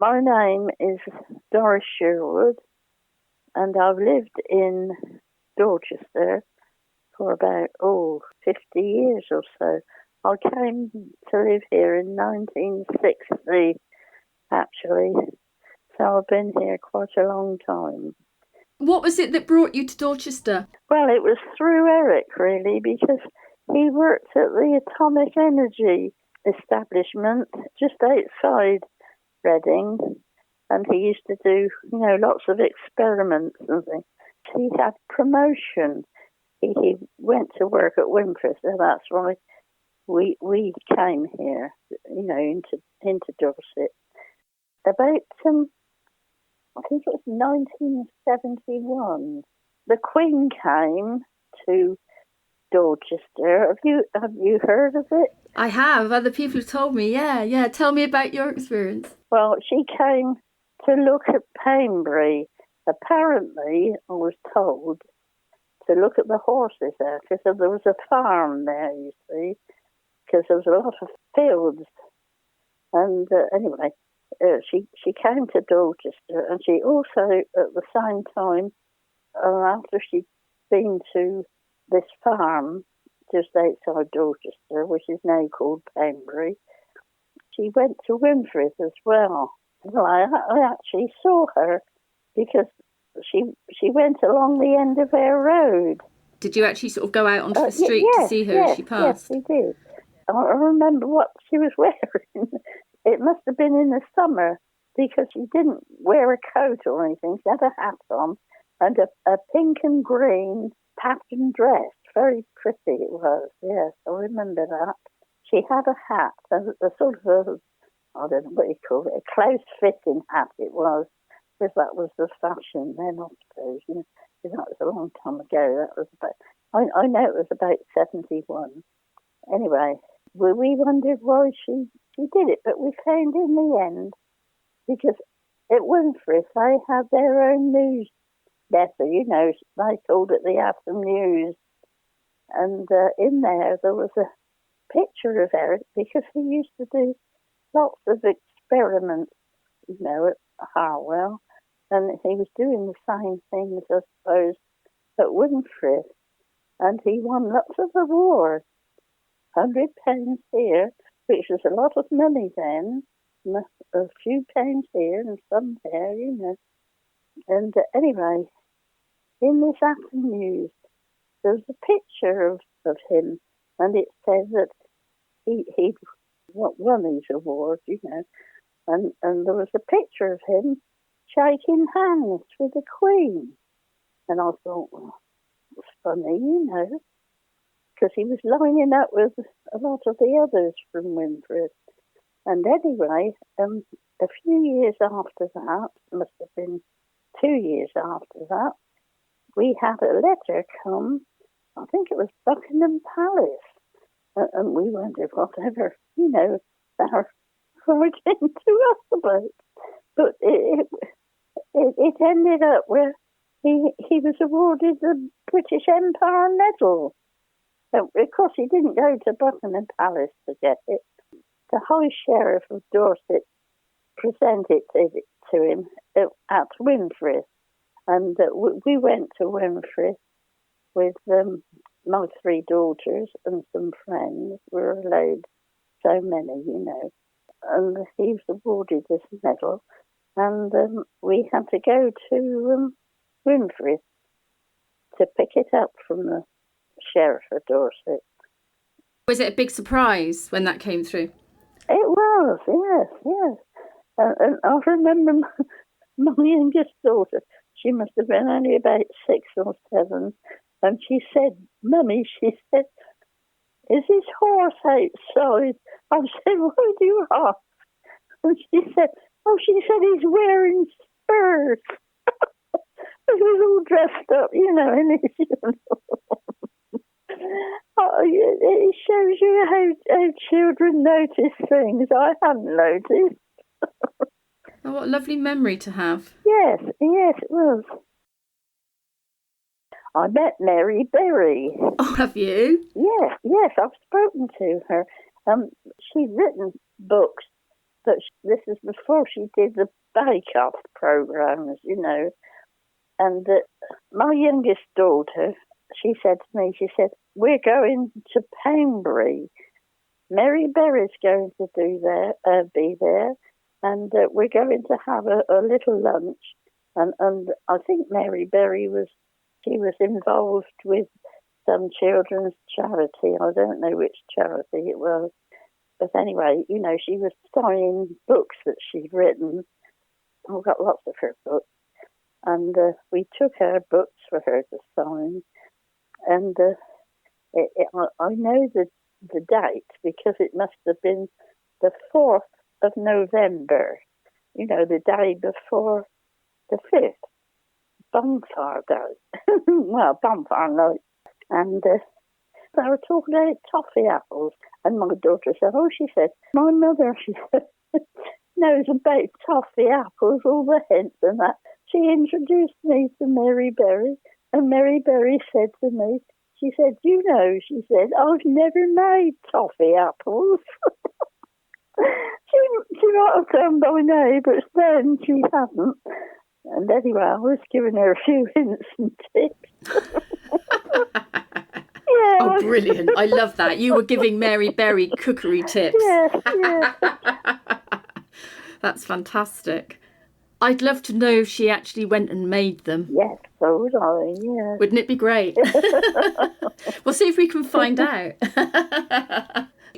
My name is Doris Sherwood, and I've lived in Dorchester for about, 50 years or so. I came to live here in 1960, actually, so I've been here quite a long time. What was it that brought you to Dorchester? Well, it was through Eric, really, because he worked at the atomic energy establishment just outside Reading, and he used to do, lots of experiments and things. He had promotion. He went to work at Windrose, so that's why we came here, into Dorset. About, I think it was 1971, the Queen came to Dorchester. Have you heard of it? I have. Other people have told me. Yeah. Tell me about your experience. Well, she came to look at Pembury. Apparently, I was told to look at the horses there, because there was a farm there, you see, because there was a lot of fields. And anyway, she came to Dorchester, and she also, at the same time, after she'd been to this farm just outside Dorchester, which is now called Pembury, she went to Windrose as well. Well, I actually saw her because she went along the end of our road. Did you actually sort of go out onto the street to see her as she passed? Yes, we did. I remember what she was wearing. It must have been in the summer, because she didn't wear a coat or anything. She had a hat on and a pink and green pattern dress. Very pretty it was, yes, I remember that. She had a hat, a sort of I don't know what you call it, a close-fitting hat it was, because that was the fashion then, I suppose. Because that was a long time ago. That was about, I know it was about 71. Anyway, we wondered why she did it, but we found in the end, because at Windrose they had their own newsletter, they called it the Atom News, and in there was a picture of Eric, because he used to do lots of experiments, at Harwell, and he was doing the same things, I suppose, at Windrose, and he won lots of awards. £100 here, which was a lot of money then, a few pounds here and some there, And anyway, in this Atom News, there was a picture of him, and it said that he won these awards, and there was a picture of him shaking hands with the Queen. And I thought, well, it's funny, because he was lining up with a lot of the others from Windrose. And anyway, a few years after that, must have been 2 years after that, we had a letter come, I think it was Buckingham Palace, and we wondered whatever, they were writing to us about. But it ended up where he was awarded the British Empire Medal. Of course, he didn't go to Buckingham Palace to get it. The High Sheriff of Dorset presented it to him at Windrose. And we went to Windrose with my 3 daughters and some friends. We were allowed so many, And he was awarded this medal. And we had to go to Windrose to pick it up from the Sheriff of Dorset. Was it a big surprise when that came through? It was, yes. And I remember my youngest daughter, she must have been only about 6 or 7, and she said, Mummy, is his horse outside? I said, why do you ask? And she said he's wearing spurs. He was all dressed up, in his uniform. It shows you how children notice things I hadn't noticed. Oh, what a lovely memory to have. Yes, it was. I met Mary Berry. Oh, have you? Yes, I've spoken to her. She's written books But this is before she did the bake-off programs, you know. And my youngest daughter, she said to me, she said, we're going to Pembury. Mary Berry's going to be there, and we're going to have a little lunch. And I think Mary Berry was involved with some children's charity. I don't know which charity it was. But anyway, you know, she was signing books that she'd written. I've got lots of her books. And we took her books for her to sign. And I know the date because it must have been the 4th of November, you know, the day before the 5th, bonfire day. Well, bonfire night. And they were talking about toffee apples. And my daughter said, she said, my mother, she said, knows about toffee apples, all the hints and that. She introduced me to Mary Berry, and Mary Berry said to me, she said, you know, she said, I've never made toffee apples. she might have done by now, but then she hadn't. And anyway, I was giving her a few hints and tips. Yeah, oh, brilliant. I love that. You were giving Mary Berry cookery tips. Yes. That's fantastic. I'd love to know if she actually went and made them. Yes, so would I, yeah. Wouldn't it be great? We'll see if we can find out.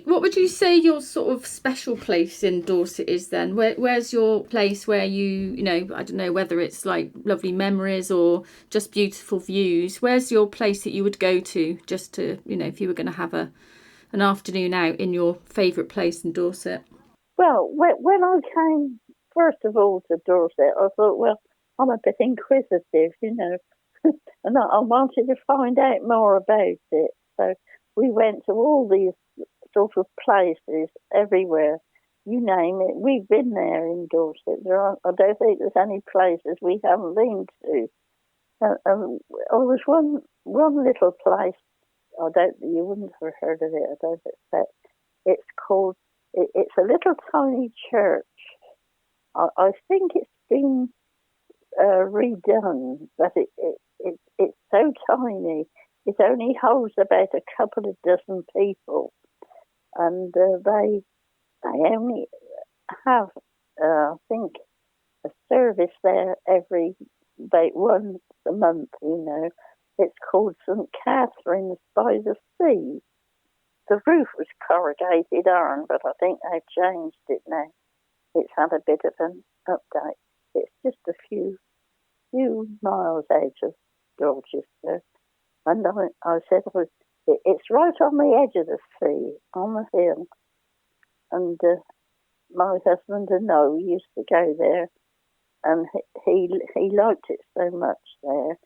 What would you say your sort of special place in Dorset is then? Where's your place where you know, I don't know whether it's like lovely memories or just beautiful views. Where's your place that you would go to just to, you know, if you were going to have an afternoon out in your favourite place in Dorset? Well, when I came, first of all, to Dorset, I thought, well, I'm a bit inquisitive, you know, and I wanted to find out more about it. So we went to all these sort of places everywhere. You name it, we've been there in Dorset. I don't think there's any places we haven't been to. There was one little place, you wouldn't have heard of it, I don't expect. It's called, it's a little tiny church. I think it's been redone, but it's so tiny. It only holds about a couple of dozen people, and they only have, I think, a service there about once a month. You know, it's called St. Catherine's by the Sea. The roof was corrugated iron, but I think they've changed it now. It's had a bit of an update. It's just a few miles out of Dorchester. And I said, it's right on the edge of the sea, on the hill. And my husband and I used to go there, and he liked it so much there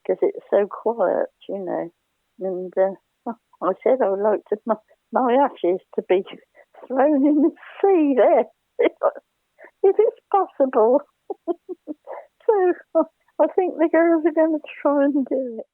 because it's so quiet, you know. And I said I would like my ashes to be thrown in the sea there, if it's possible. So I think the girls are going to try and do it.